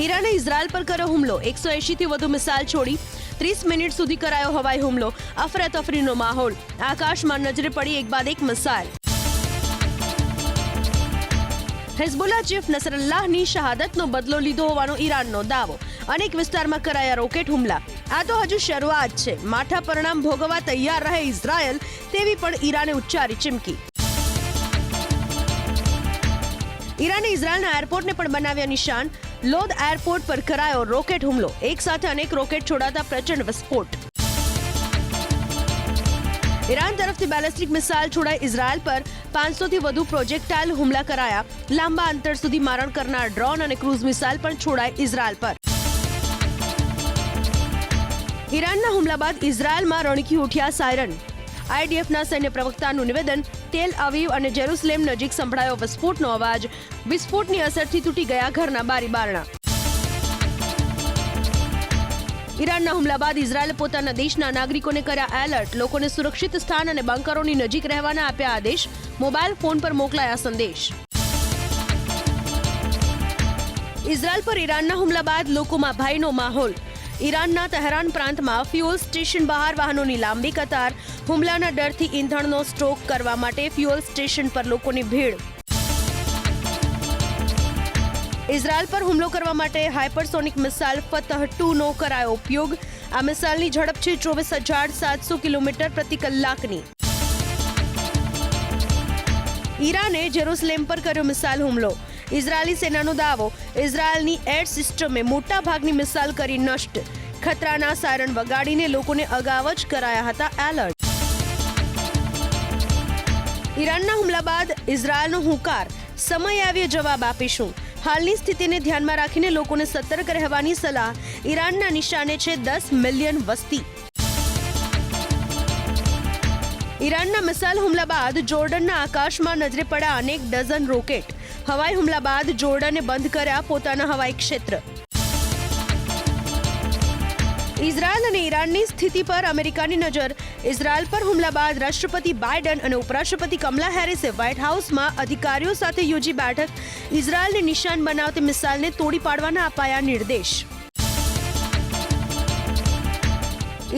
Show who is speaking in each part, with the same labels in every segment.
Speaker 1: ઈરાને Israel પર કર્યો હુમલો, 180થી વધુ મિસાઇલ છોડી, 30 મિનિટ સુધી કરાયો હવાઈ હુમલો, અફરાતફરીનો માહોલ, આકાશમાં નજરે પડી એક બાદ એક મિસાઇલ. હિઝબુલ્લા ચીફ નસરલ્લાહની શહાદતનો બદલો લીધો હોવાનો ઈરાનનો દાવો, અનેક વિસ્તારમાં કરાયા રોકેટ હુમલા. આ તો હજુ શરૂઆત છે, માઠા પરિણામ ભોગવવા તૈયાર રહે ઇઝરાયલ, તેવી પણ ઈરાને ઉચ્ચારી ચીમકી. ઈરાને ઇઝરાયલના એરપોર્ટને પણ બનાવ્યા નિશાન, લોદ એરપોર્ટ પર કરાયો રોકેટ હુમલો, એક સાથે અનેક રોકેટ છોડાતા પ્રચંડ વિસ્ફોટ. ઈરાન તરફથી બેલિસ્ટિક મિસાઇલ છોડાઈ ઇઝરાયલ પર, 500થી વધુ પ્રોજેક્ટાઇલ હુમલા કરાયા, લાંબા અંતર સુધી મારણ કરનાર ડ્રોન અને ક્રૂઝ મિસાઇલ પણ છોડાઈ ઇઝરાયલ પર. ઈરાનના હુમલા બાદ ઇઝરાયલમાં રણકી ઉઠ્યા સાયરન. આઈડીએફના સૈન્ય પ્રવક્તાનું નિવેદન, તેલ અવીવ અને જેરુસલેમ નજીક સંભળાયો વિસ્ફોટનો અવાજ, વિસ્ફોટની અસરથી તૂટી ગયા ઘરના બારી બારણા. ઈરાનના હુમલા બાદ ઇઝરાયલે પોતાના દેશના નાગરિકોને કર્યા એલર્ટ, લોકોને સુરક્ષિત સ્થાન અને બંકરોની નજીક રહેવાના આપ્યા આદેશ, મોબાઈલ ફોન પર મોકલાયા સંદેશ. ઇઝરાયલ પર ઈરાનના હુમલા બાદ લોકોમાં ભયનો માહોલ. ઈરાનના તહેરાન પ્રાંતમાં ફ્યુઅલ સ્ટેશન બહાર વાહનોની લાંબી કતાર, હુમલાના ડરથી ઈંધણનો સ્ટોક કરવા માટે ફ્યુઅલ સ્ટેશન પર લોકોની ભીડ. ઇઝરાયલ પર હુમલો કરવા માટે હાઇપરસોનિક મિસાઇલ ફતહ-2નો કરાયો ઉપયોગ. આ મિસાઇલની ઝડપ છે 24,700 કિલોમીટર પ્રતિ કલાકની. ઈરાને જેરુસલેમ પર કર્યો મિસાઇલ હુમલો. ઇઝરાયલી સેનાનો દાવો, ઇઝરાયલની એર સિસ્ટમે મોટા ભાગની મિસાઇલ કરી નષ્ટ. ખતરાના સાયરન વગાડીને લોકોને અગાઉ જ કરાયા હતા એલર્ટ. ઈરાનના હુમલા બાદ ઇઝરાયલનો હુંકાર, સમય આવ્યો જવાબ આપીશું. હાલની સ્થિતિને ધ્યાનમાં રાખીને લોકોને સતર્ક રહેવાની સલાહ. ઈરાનના નિશાને છે 10 મિલિયન વસ્તી. ઈરાનના મિસાઇલ હુમલા બાદ જોર્ડનના આકાશમાં નજરે પડ્યા અનેક ડઝન રોકેટ. હવાઈ હુમલા બાદ જોર્ડને બંધ કર્યા પોતાના હવાઈ ક્ષેત્ર. ઇઝરાયલ અને ઈરાનની સ્થિતિ પર અમેરિકાની નજર. ઇઝરાયલ પર હુમલા બાદ રાષ્ટ્રપતિ બાઇડન અને ઉપરાષ્ટ્રપતિ કમલા હેરિસે વ્હાઇટ હાઉસમાં અધિકારીઓ સાથે યોજી બેઠક. ઇઝરાયલને નિશાન બનાવતી મિસાઇલને તોડી પાડવાના અપાયા નિર્દેશ.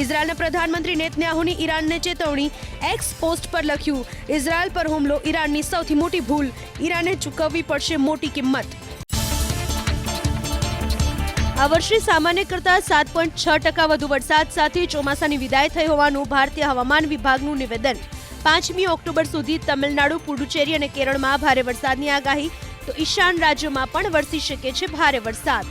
Speaker 1: ઇઝરાયલના પ્રધાનમંત્રી નેતન્યાહુની ઈરાનને ચેતવણી. એક્સ પોસ્ટ પર લખ્યું, ઇઝરાયલ પર હુમલો ઈરાનની સૌથી મોટી ભૂલ, ઈરાને ચૂકવવી પડશે મોટી કિંમત. આ વર્ષે સામાન્ય કરતાં 7.6% વધુ વરસાદ સાથે ચોમાસાની વિદાય થઈ હોવાનું ભારતીય હવામાન વિભાગનું નિવેદન. 5મી ઓક્ટોબર સુધી તમિલનાડુ, પુડુચેરી અને કેરળમાં ભારે વરસાદની આગાહી, તો ઈશાન રાજ્યોમાં પણ વરસી શકે છે ભારે વરસાદ.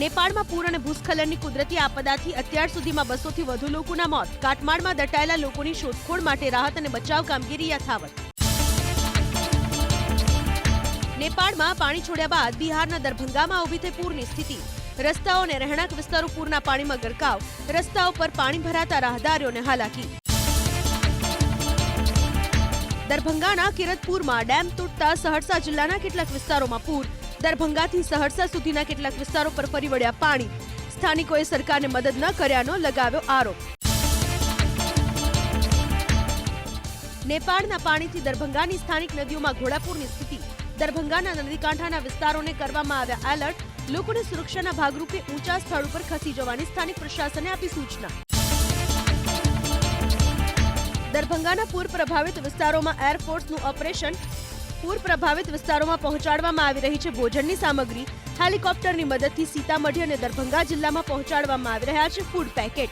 Speaker 1: નેપાળમાં પૂર અને ભૂસ્ખલનની કુદરતી આપદાથી અત્યાર સુધીમાં 200થી વધુ લોકોના મોત. કાટમાળમાં દટાયેલા લોકોની શોધખોળ માટે રાહત અને બચાવ કામગીરી યથાવત. નેપાળમાં પાણી છોડ્યા બાદ બિહારના દરભંગામાં ઊભી થઈ પૂરની સ્થિતિ. રસ્તાઓ અને રહેણાંક વિસ્તારો પૂરના પાણીમાં ગરકાવ. રસ્તાઓ પર પાણી ભરાતા રાહદારીઓને હાલાકી. દરભંગાના કિરતપુરમાં ડેમ તૂટતા સહરસા જિલ્લાના કેટલાક વિસ્તારોમાં પૂર. દરભંગાથી સહરસા સુધીના કેટલાક વિસ્તારો પર ફરી વળ્યા પાણી. સ્થાનિકોએ સરકારને મદદ ન કર્યાનો લગાવ્યો આરોપ. નેપાળના પાણીથી દરભંગાની સ્થાનિક નદીઓમાં ઘોડાપૂરની સ્થિતિ. દરભંગાના નદીકાંઠાના વિસ્તારોને કરવામાં આવ્યા એલર્ટ. લોકોને સુરક્ષાના ભાગરૂપે ઊંચા સ્થળ ઉપર ખસી જવાની સ્થાનિક પ્રશાસને આપી સૂચના. દરભંગાના પૂર પ્રભાવિત વિસ્તારોમાં એરફોર્સનું ઓપરેશન. પૂર પ્રભાવિત વિસ્તારોમાં પહોંચાડવામાં આવી રહી છે ભોજનની સામગ્રી. હેલિકોપ્ટરની મદદથી સીતામઢી અને દરભંગા જિલ્લામાં પહોંચાડવામાં આવી રહ્યા છે ફૂડ પેકેટ.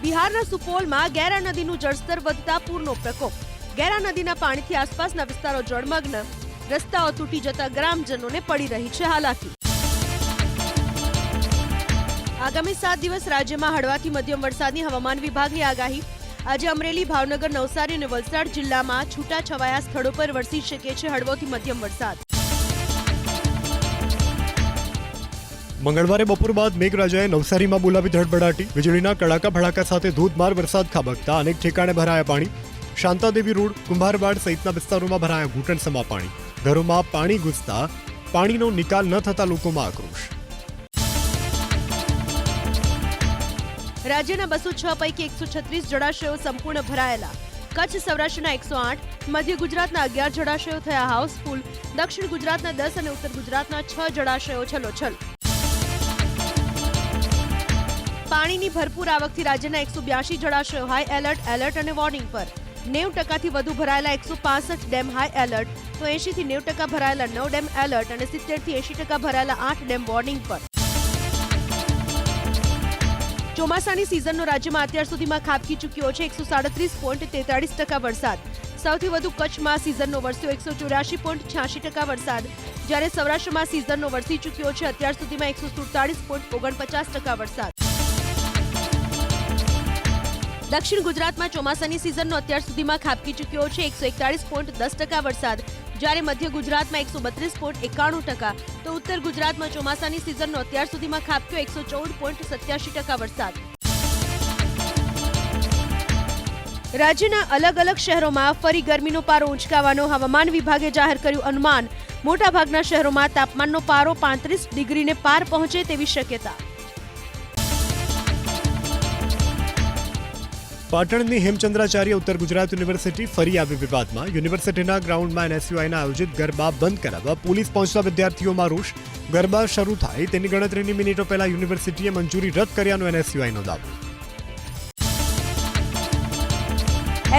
Speaker 1: બિહારના સુપોલમાં ગેરા નદીનું જળસ્તર વધતા પૂરનો પ્રકોપ. ગેરા નદીના પાણીથી આસપાસના વિસ્તારો જળમગ્ન. રસ્તાઓ તૂટી જતા ગ્રામજનોને પડી રહી છે હાલાકી. આગામી 7 દિવસ રાજ્યમાં હળવાથી મધ્યમ વરસાદની હવામાન વિભાગની આગાહી. આજે અમરેલી, ભાવનગર, નવસારી અને વલસાડ જિલ્લામાં છૂટાછવાયા સ્થળો પર વરસી શકે છે હળવોથી મધ્યમ વરસાદ.
Speaker 2: મંગળવારે બપોર બાદ મેઘરાજાએ નવસારીમાં બોલાવી ધડબડાટી. વીજળીના કડાકા ભડાકા સાથે ધોધમાર વરસાદ ખાબકતા અનેક ઠેકાણે ભરાયા પાણી. શાંતાદેવી રોડ, કુંભારવાડ સહિતના વિસ્તારોમાં ભરાયા ઘૂંટણસમા પાણી. ઘરોમાં પાણી ઘૂસતા પાણીનો નિકાલ ન થતા લોકોમાં આક્રોશ.
Speaker 1: રાજ્યના 206 પૈકી 136 જળાશયો સંપૂર્ણ ભરાયેલા. કચ્છ સૌરાષ્ટ્રના 108, મધ્ય ગુજરાતના 11 જળાશયો થયા હાઉસફુલ, દક્ષિણ ગુજરાતના 10 અને ઉત્તર ગુજરાતના 6 જળાશયો છલોછલ. પાણીની ભરપૂર આવકથી રાજ્યના 182 જળાશયો હાઈ એલર્ટ અને વોર્નિંગ પર. 90% વધુ ભરાયેલા 165 ડેમ હાઈ એલર્ટ, તો 80 થી 90% ભરાયેલા 9 ડેમ એલર્ટ અને 70 થી 80% ભરાયેલા 8 ડેમ વોર્નિંગ પર. ચોમાસાની સિઝનનો રાજ્યમાં અત્યાર સુધીમાં ખાબકી ચૂક્યો છે 137.43% વરસાદ. સૌથી વધુ કચ્છમાં સિઝનનો વરસ્યો 184.86% વરસાદ, જ્યારે સૌરાષ્ટ્રમાં સિઝનનો વરસી ચૂક્યો છે અત્યાર સુધીમાં 147.49% વરસાદ. દક્ષિણ ગુજરાતમાં ચોમાસાની સિઝનનો અત્યાર સુધીમાં ખાબકી ચૂક્યો છે 141.10% વરસાદ, જ્યારે મધ્ય ગુજરાતમાં 132.91%, તો ઉત્તર ગુજરાતમાં ચોમાસાની સિઝનનો અત્યાર સુધીમાં ખાબક્યો 114.87% વરસાદ. રાજ્યના અલગ અલગ શહેરોમાં ફરી ગરમીનો પારો ઊંચકાવાનો હવામાન વિભાગે જાહેર કર્યું અનુમાન. મોટાભાગના શહેરોમાં તાપમાનનો પારો 35 ડિગ્રીને પાર પહોંચે તેવી શક્યતા.
Speaker 2: પાટણની હેમચંદ્રાચાર્ય ઉત્તર ગુજરાત યુનિવર્સિટી ફરી આવી વિવાદમાં. યુનિવર્સિટીના ગ્રાઉન્ડમાં એનએસયુઆઈના આયોજિત ગરબા બંધ કરાવવા પોલીસ પહોંચતા વિદ્યાર્થીઓમાં રોષ. ગરબા શરૂ થાય તેની ગણતરીની મિનિટો પહેલા યુનિવર્સિટીએ મંજૂરી રદ કર્યાનો એનએસયુઆઈનો દાવો.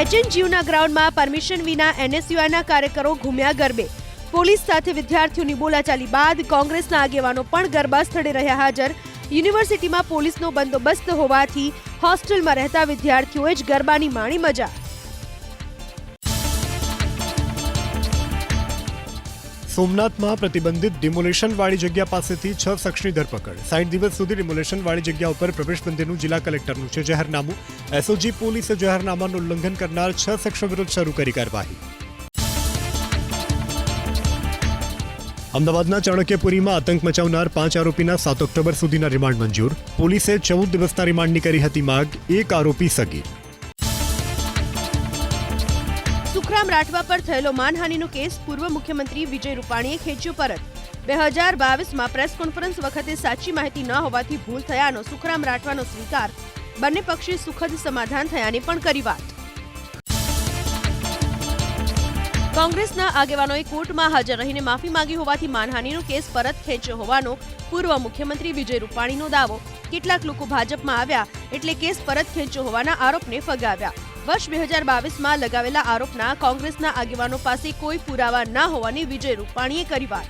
Speaker 1: એચએનજીયુના ગ્રાઉન્ડમાં પરમિશન વિના એનએસયુઆઈના કાર્યકરો ઘૂમ્યા ગરબે. પોલીસ સાથે વિદ્યાર્થીઓની બોલાચાલી બાદ કોંગ્રેસના આગેવાનો પણ ગરબા સ્થળે રહ્યા હાજર. યુનિવર્સિટીમાં પોલીસનો બંદોબસ્ત હોવાથી હોસ્ટેલમાં રહેતા વિદ્યાર્થીઓએ જ ગરબાની માણી મજા.
Speaker 2: સોમનાથમાં પ્રતિબંધિત ડિમોલેશનવાળી જગ્યા પાસેથી 6 શખ્સની ધરપકડ. 60 દિવસ સુધી ડિમોલેશનવાળી જગ્યા ઉપર પ્રવેશબંધીનું જિલ્લા કલેક્ટરનું છે જાહેરનામું. એસઓજી પોલીસે જાહેરનામાનું ઉલ્લંઘન કરનાર 6 શખ્સો વિરુદ્ધ શરૂ કરી કાર્યવાહી. અમદાવાદના ચાણક્યપુરીમાં આતંક મચાવનાર 5 આરોપીના 7 ઓક્ટોબર સુધીના રિમાન્ડ મંજૂર. પોલીસે 14 દિવસના રિમાન્ડની કરી હતી માંગ. એક આરોપી સગીર.
Speaker 1: સુખરામ રાઠવા પર થયેલો માનહાનિનો કેસ પૂર્વ મુખ્યમંત્રી વિજય રૂપાણીએ ખેંચ્યો પરત. 2022માં પ્રેસ કોન્ફરન્સ વખતે સાચી માહિતી ન હોવાથી ભૂલ થયાનો સુખરામ રાઠવાનો સ્વીકાર. બંને પક્ષે સુખદ સમાધાન થયાની પણ કરી વાત. કોંગ્રેસના આગેવાનોએ કોર્ટમાં હાજર રહીને માફી માંગી હોવાથી માનહાનિનો કેસ પરત ખેંચ્યો હોવાનો પૂર્વ મુખ્યમંત્રી વિજય રૂપાણીનો દાવો. કેટલાક લોકો ભાજપમાં આવ્યા એટલે કેસ પરત ખેંચ્યો હોવાના આરોપને ફગાવ્યા. વર્ષ 2022માં લગાવેલા આરોપના કોંગ્રેસના આગેવાનો પાસે કોઈ પુરાવા ન હોવાની વિજય રૂપાણીએ કરી વાત.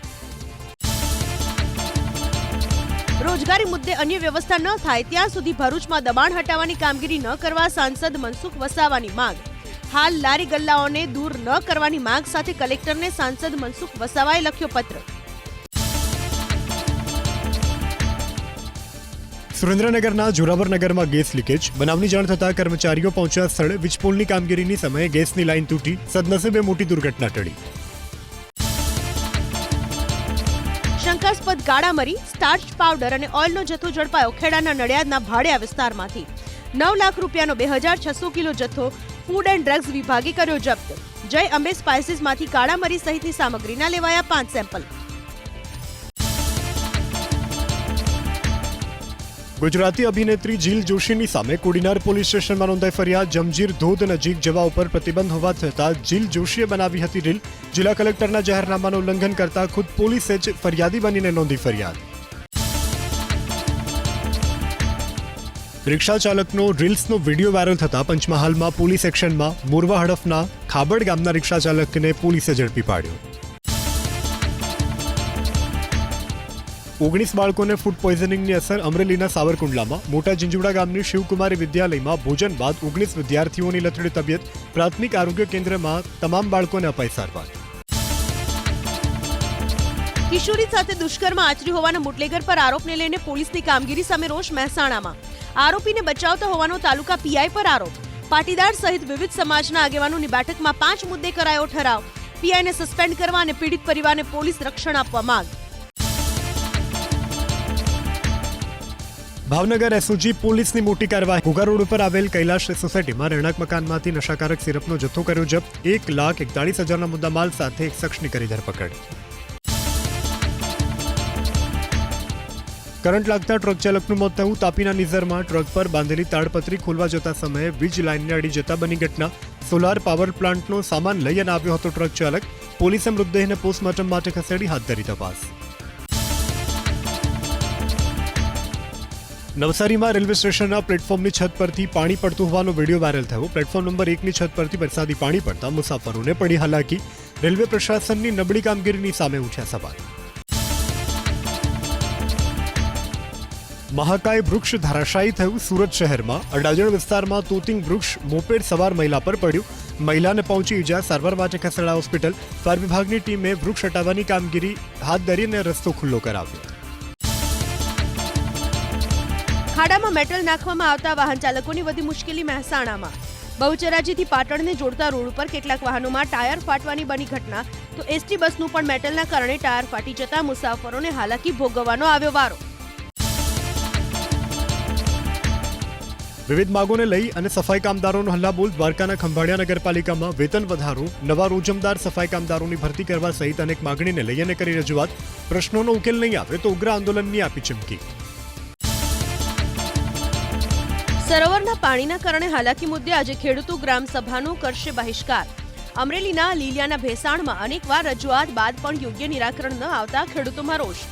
Speaker 1: રોજગારી મુદ્દે અન્ય વ્યવસ્થા ન થાય ત્યાં સુધી ભરૂચમાં દબાણ હટાવવાની કામગીરી ન કરવા સાંસદ મનસુખ વસાવાની માંગ. હાલ લારી ગલ્લાઓને દૂર ન કરવાની માંગ સાથે કલેક્ટરને સાંસદ મનસુખ વસાવાએ લખ્યો પત્ર.
Speaker 2: સુરેન્દ્રનગરના જોરાવરનગરમાં ગેસ લીકેજ. બનાવની જાણ થતાં કર્મચારીઓ પહોંચ્યા સ્થળે. વીજપોલની કામગીરીની સમયે ગેસની લાઇન તૂટી. સદનસીબે મોટી દુર્ઘટના ટળી.
Speaker 1: શંકાસ્પદ કાળા મરી, સ્ટાર્ચ પાવડર અને ઓઇલનો જથ્થો ઝડપાયો ખેડાના નડિયાદના ભાડિયા વિસ્તારમાંથી. 9 લાખ રૂપિયાનો 2600 કિલો જથ્થો ફૂડ એન્ડ ડ્રગ્સ વિભાગે કર્યો જપ્ત. જય અંબે સ્પાઇસીસમાંથી કાળા મરી સહિતની સામગ્રીના લેવાયા 5 સેમ્પલ.
Speaker 2: ગુજરાતી અભિનેત્રી જીલ જોશીની સામે કોડીનાર પોલીસ સ્ટેશનમાં નોંધાઈ ફરિયાદ. જમજીર ધોધ નજીક જવા ઉપર પ્રતિબંધ હોવા છતાં જીલ જોશીએ બનાવી હતી રીલ. જિલ્લા કલેક્ટરના જાહેરનામાનું ઉલ્લંઘન કરતા ખુદ પોલીસે જ ફરિયાદી બનીને નોંધી ફરિયાદ. રિક્ષા ચાલકનો રીલ્સનો વિડીયો વાયરલ થતા પંચમહાલમાં પોલીસ એક્શનમાં. મોરવા હડફના ખાબડ ગામના રિક્ષા ચાલકને પોલીસે ઝડપી પાડ્યો. 19 બાળકોને ફૂડ પોઈઝનિંગની અસર. અમરેલીના સાવરકુંડલામાં. મોટા જીંજુડા ગામની શિવકુમારી વિદ્યાલયમાં ભોજન બાદ 19 વિદ્યાર્થીઓની લથડી તબિયત. પ્રાથમિક આરોગ્ય કેન્દ્રમાં તમામ બાળકોને અપાઈ સારવાર.
Speaker 1: કિશોરી સાથે દુષ્કર્મ આચર્યું હોવાના બુટલેગર પર આરોપને લઈને પોલીસની કામગીરી સામે રોષ મહેસાણામાં. આરોપીને બચાવતા હોવાનો તાલુકા પીઆઈ પર આરોપ. પાટીદાર સહિત વિવિધ સમાજના આગેવાનોની બેઠકમાં 5 મુદ્દે કરાયો ઠરાવ. પીઆઈને સસ્પેન્ડ કરવા અને પીડિત પરિવારને પોલીસ રક્ષણ આપવા માંગ.
Speaker 2: ભાવનગર એસઓજી પોલીસની મોટી કાર્યવાહી. ઘોઘા રોડ ઉપર આવેલ કૈલાશ સોસાયટીમાં રહેણાંક મકાનમાંથી નશાકારક સિરપનો જથ્થો કર્યો જપ્ત. 1,41,000ના મુદ્દામાલ સાથે એક શખ્સની કરી ધરપકડ. કરંટ લાગતા ટ્રક ચાલકનું મોત થયું. તાપીના નિઝરમાં ટ્રક પર બાંધેલી તાડપત્રી ખોલવા જતા સમયે વીજ લાઇનને અડી જતા બની ઘટના. સોલાર પાવર પ્લાન્ટનો સામાન લઈ અને આવ્યો હતો ટ્રક ચાલક. પોલીસે મૃતદેહને પોસ્ટમોર્ટમ માટે ખસેડી હાથ ધરી તપાસ. નવસારીમાં રેલવે સ્ટેશનના પ્લેટફોર્મની છત પરથી પાણી પડતું હોવાનો વિડીયો વાયરલ થયો. પ્લેટફોર્મ નંબર 1ની છત પરથી વરસાદી પાણી પડતા મુસાફરોને પડી હાલાકી. રેલવે પ્રશાસનની નબળી કામગીરીની સામે ઉઠ્યા સવાલ. મહાકાય વૃક્ષ ધરાશાયી થયું સુરત શહેરમાં. અડાજણ વિસ્તારમાં તોતિંગ વૃક્ષ મોપેડ સવાર મહિલા પર પડ્યું. મહિલાને પહોંચી ઇજા, સારવાર માટે ખસેડાયા હોસ્પિટલ. ફાયર વિભાગની ટીમે વૃક્ષ હટાવવાની કામગીરી હાથ ધરીને રસ્તો ખુલ્લો કરાવ્યો.
Speaker 1: ખાડામાં મેટલ નાખવામાં આવતા વાહન ચાલકોની વધી મુશ્કેલી મહેસાણામાં. બહુચરાજીથી પાટણને જોડતા રોડ ઉપર કેટલાક વાહનોમાં ટાયર ફાટવાની બની ઘટના, તો એસટી બસનું પણ મેટલના કારણે ટાયર ફાટી જતા મુસાફરોને હાલાકી ભોગવવાનો આવ્યો વારો.
Speaker 2: વિવિધ માંગોને લઈ અને સફાઈ કામદારોનો હલ્લાબોલ. દ્વારકાના ખંભાળિયા નગરપાલિકામાં વેતન વધારો, નવા રોજમદાર સફાઈ કામદારોની ભરતી કરવા સહિત અનેક માંગણીને લઈ અને કરી રજૂઆત. પ્રશ્નોનો ઉકેલ નહીં આવે તો ઉગ્ર આંદોલનની આપી ચીમકી.
Speaker 1: સરોવરના પાણીના કારણે હાલાકી મુદ્દે આજે ખેડૂતો ગ્રામસભાનો કરશે બહિષ્કાર. અમરેલીના લીલિયાના ભેસાણમાં અનેકવાર રજૂઆત બાદ પણ યોગ્ય નિરાકરણ ન આવતા ખેડૂતોમાં રોષ.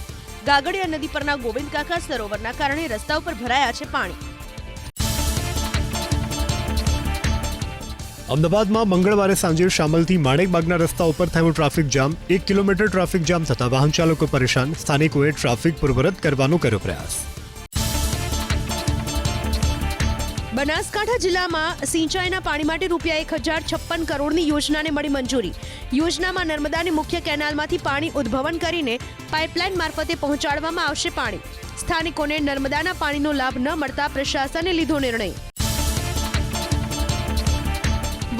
Speaker 1: ગાગડિયા નદી પરના ગોવિંદકાકા સરોવરના કારણે રસ્તા ઉપર ભરાયા છે પાણી.
Speaker 2: અમદાવાદમાં મંગળવારે સાંજે શામલથી માણેકબાગના રસ્તા ઉપર થયો traffic jam. 1 kilometre traffic jam થતા વાહન ચાલકો પરેશાન. સ્થાનિકોએ ટ્રાફિક પૂર્વવત કરવાનો કર્યો પ્રયાસ.
Speaker 1: બનાસકાંઠા જિલ્લામાં સિંચાઈના પાણી માટે ₹1056 કરોડની યોજનાને મળી મંજૂરી. યોજનામાં નર્મદાની મુખ્ય કેનાલમાંથી પાણી ઉદ્ભવન કરીને પાઇપલાઇન મારફતે પહોંચાડવામાં આવશે પાણી. સ્થાનિકોને નર્મદાના પાણીનો લાભ ન મળતા પ્રશાસને લીધો નિર્ણય.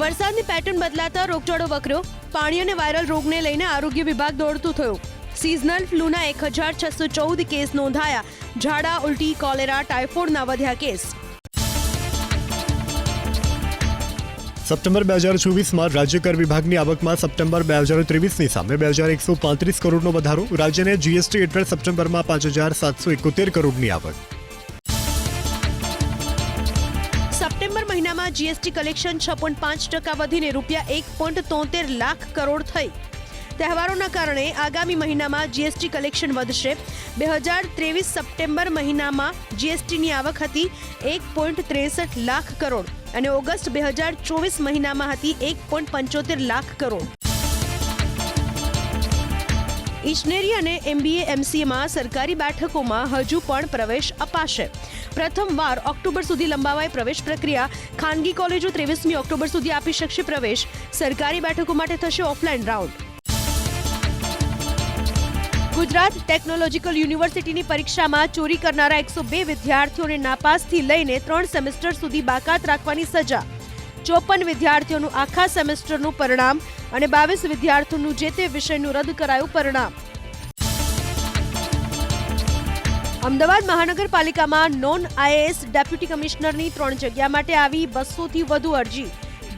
Speaker 1: વરસાદની પેટર્ન બદલાતા રોગચાળો વકર્યો. પાણી અને વાયરલ રોગને લઈને આરોગ્ય વિભાગ દોડતું થયું. સિઝનલ ફ્લૂના 1614 કેસ નોંધાયા. ઝાડા, ઉલટી, કોલેરા, ટાઇફોઇડના વધ્યા કેસ.
Speaker 2: સપ્ટેમ્બર 2024માં રાજ્ય કર વિભાગની આવકમાં સપ્ટેમ્બર 2023ની સામે 2135 કરોડનો વધારો. રાજ્યને જીએસટી હેઠળ સપ્ટેમ્બરમાં 5771 કરોડની આવક.
Speaker 1: સપ્ટેમ્બર મહિનામાં જીએસટી કલેક્શન 6.5% વધીને ₹1.73 લાખ કરોડ થઈ. તહેવારોના કારણે આગામી મહિનામાં જીએસટી કલેક્શન વધશે. 2023 સપ્ટેમ્બર મહિનામાં જીએસટીની આવક હતી 1.63 લાખ કરોડ અને ઓગસ્ટ 2024 મહિનામાં હતી 1.75 લાખ કરોડ. ઇજનેરી અને MBA MCAમાં સરકારી બેઠકોમાં હજુ પણ પ્રવેશ અપાશે. પ્રથમવાર ઓક્ટોબર સુધી લંબાવાય પ્રવેશ પ્રક્રિયા. ખાનગી કોલેજો 23મી ઓક્ટોબર સુધી આપી શકશે પ્રવેશ. સરકારી બેઠકો માટે થશે ઓફલાઈન રાઉન્ડ. ગુજરાત ટેકનોલોજીકલ યુનિવર્સિટીની પરીક્ષામાં ચોરી કરનારા 102 વિદ્યાર્થીઓને નાપાસથી લઈને 3 સેમેસ્ટર સુધી બાકાત રાખવાની સજા. 54 વિદ્યાર્થીઓનું આખા સેમેસ્ટરનું પરિણામ અને 22 વિદ્યાર્થીઓનું જે તે વિષયનું રદ કરાયું પરિણામ. અમદાવાદ મહાનગરપાલિકામાં નોન IAS ડેપ્યુટી કમિશનરની 3 જગ્યા માટે આવી 200થી વધુ અરજી.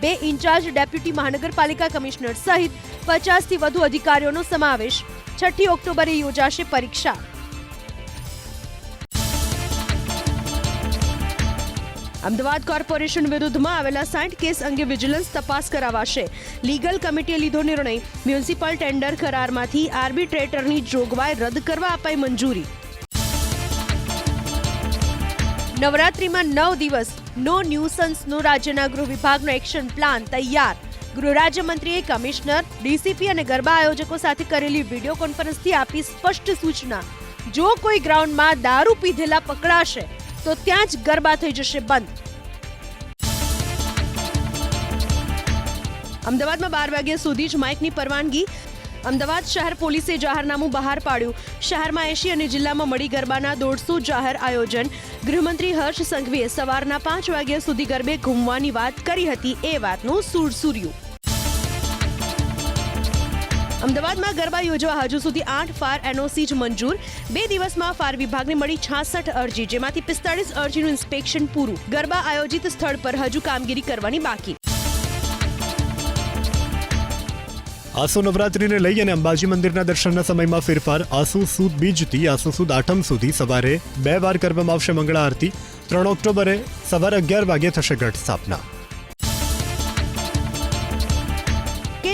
Speaker 1: 2 ઇન્ચાર્જ ડેપ્યુટી મહાનગરપાલિકા કમિશનર સહિત 50થી વધુ અધિકારીઓનો સમાવેશ. 6 ઓક્ટોબરે યોજાશે પરીક્ષા. અમદાવાદ કોર્પોરેશન વિરુદ્ધમાં આવેલા 60 કેસ અંગે વિજિલન્સ તપાસ કરાવાશે. લીગલ કમિટીએ લીધો નિર્ણય. મ્યુનિસિપલ ટેન્ડર કરારમાંથી આર્બિટ્રેટરની જોગવાઈ રદ કરવા અપાઈ મંજૂરી. નવરાત્રીમાં 9 દિવસ નો ન્યુસન્સનો રાજ્યના ગૃહ વિભાગનો એક્શન પ્લાન તૈયાર. ગૃહ રાજ્યમંત્રીએ કમિશનર, ડીસીપી અને ગરબા આયોજકો સાથે કરેલી વિડીયો કોન્ફરન્સથી આપી સ્પષ્ટ સૂચના. જો કોઈ ગ્રાઉન્ડમાં દારૂ પીધેલા પકડાશે તો ત્યાં જ ગરબા થઈ જશે બંધ. અમદાવાદમાં 12 વાગ્યા સુધી જ માઇકની પરવાનગી. અમદાવાદ શહેર પોલીસે જાહેરનામું બહાર પાડ્યું. શહેરમાં 80 અને જિલ્લામાં મળી ગરબાના 150 જાહેર આયોજન. ગૃહમંત્રી હર્ષ સંઘવીએ સવારના 5 વાગ્યા સુધી ગરબે ઘૂમવાની વાત કરી હતી. એ વાતનું સુરસુર્યું. અમદાવાદમાં ગરબા યોજવા હજુ સુધી 8 ફાયર NOC જ મંજૂર. 2 દિવસમાં ફાયર વિભાગને મળી 66 અરજી, જેમાંથી 45 અરજીનું ઇન્સ્પેક્શન પૂરું. ગરબા આયોજિત સ્થળ પર હજુ કામગીરી કરવાની બાકી.
Speaker 2: આસો નવરાત્રીને લઈ અને અંબાજી મંદિરના દર્શનના સમયમાં ફેરફાર. આસો સુદ બીજથી આસો સુદ આઠમ સુધી સવારે 2 વાર કરવામાં આવશે મંગળા આરતી. 3 ઓક્ટોબરે સવારે 11 વાગ્યે થશે ઘટ સ્થાપના.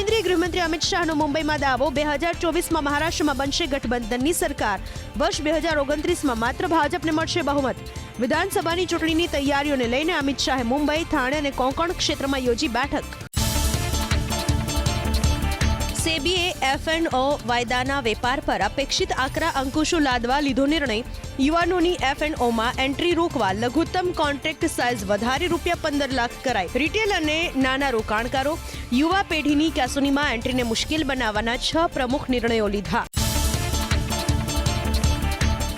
Speaker 1: કેન્દ્રીય ગૃહમંત્રી અમિત શાહનો મુંબઈમાં દાવો 2024માં મહારાષ્ટ્રમાં બનશે ગઠબંધનની સરકાર. વર્ષ 2029માં માત્ર ભાજપને મળશે બહુમત. વિધાનસભાની ચૂંટણીની તૈયારીઓને લઈને અમિત શાહે મુંબઈ, થાણે અને કોંકણ ક્ષેત્રમાં યોજી બેઠક. સેબીએ F&O વાયદાના વેપાર પર અપેક્ષિત આકરા અંકુશો લાદવા લીધો નિર્ણય. યુવાનોની F&Oમાં એન્ટ્રી રોકવા લઘુત્તમ કોન્ટ્રાક્ટ સાઇઝ વધારી ₹15 લાખ કરાઈ. રિટેલ અને નાના રોકાણકારો, યુવા પેઢીની કેસોનીમાં એન્ટ્રીને મુશ્કેલ બનાવવાના 6 પ્રમુખ નિર્ણયો લીધા.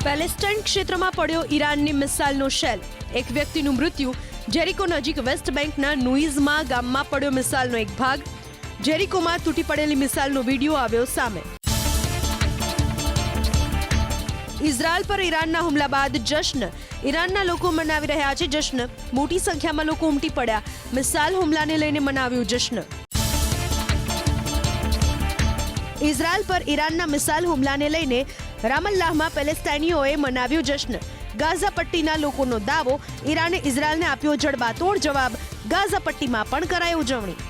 Speaker 1: પેલેસ્ટાઇન ક્ષેત્રમાં પડ્યો ઈરાનની મિસાઇલનો શેલ. એક વ્યક્તિનું મૃત્યુ. જેરિકો નજીક વેસ્ટ બેંકના નુઇઝમાં ગામમાં પડ્યો મિસાઇલનો એક ભાગ. જેરિકોમાં તૂટી પડેલી મિસાઇલનો વિડીયો આવ્યો સામે. ઇઝરાયલ પર ઈરાનના હુમલા બાદ જશ્ન. ઈરાનના લોકો મનાવી રહ્યા છે જશ્ન. મોટી સંખ્યામાં લોકો ઉમટી પડ્યા. મિસાઇલ હુમલાને લઈને મનાવ્યું જશ્ન. ઇઝરાયલ પર ઈરાનના મિસાઇલ હુમલાને લઈને રામલ્લાહમાં પેલેસ્ટાઇનીઓએ મનાવ્યું જશ્ન. ગાઝા પટ્ટીના લોકોનો દાવો. ઈરાને ઇઝરાયલને આપ્યો જડબાતોડ જવાબ. ગાઝા પટ્ટીમાં પણ કરાઈ ઉજવણી.